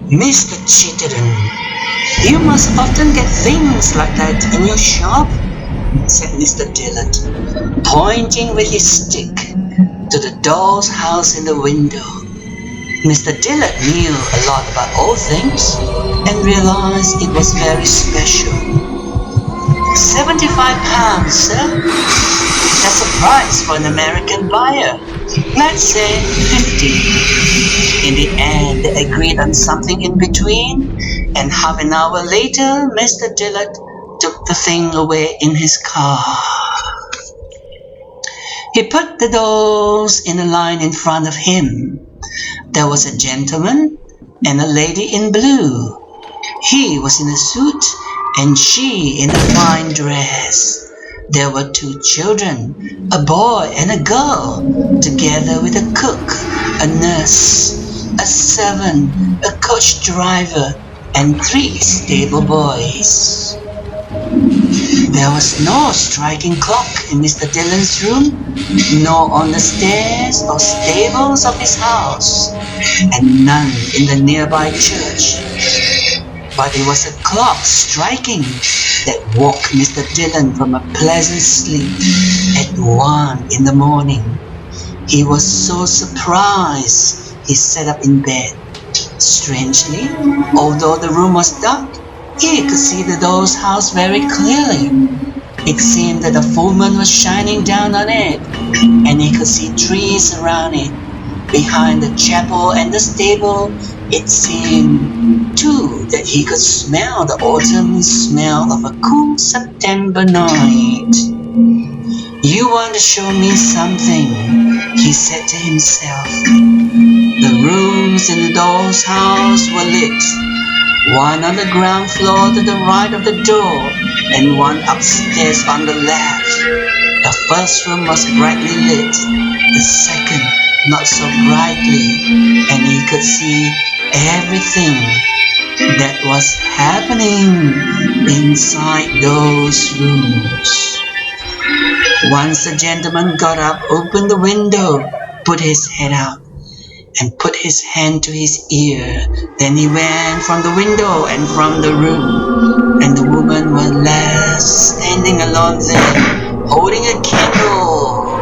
Mr. Chittenden, you must often get things like that in your shop, said Mr. Dillard, pointing with his stick to the doll's house in the window. Mr. Dillard knew a lot about old things and realized it was very special. £75, sir. That's a price for an American buyer. Let's say 50. In the end, they agreed on something in between, and half an hour later, Mr. Dillard took the thing away in his car. He put the dolls in a line in front of him. There was a gentleman and a lady in blue. He was in a suit and she in a fine dress. There were 2 children, a boy and a girl, together with a cook, a nurse, a servant, a coach driver, and 3 stable boys. There was no striking clock in Mr. Dillon's room, nor on the stairs or stables of his house, and none in the nearby church. But it was a clock striking that woke Mr. Dillon from a pleasant sleep at 1 in the morning. He was so surprised he sat up in bed. Strangely, although the room was dark, he could see the doll's house very clearly. It seemed that the full moon was shining down on it, and he could see trees around it. Behind the chapel and the stable, it seemed, too, that he could smell the autumn smell of a cool September night. "You want to show me something," he said to himself. The rooms in the doll's house were lit. One on the ground floor to the right of the door, and one upstairs on the left. The first room was brightly lit, the second not so brightly, and he could see everything that was happening inside those rooms. Once the gentleman got up, opened the window, put his head out, and put his hand to his ear. Then he went from the window and from the room, and the woman was left standing alone there, holding a candle.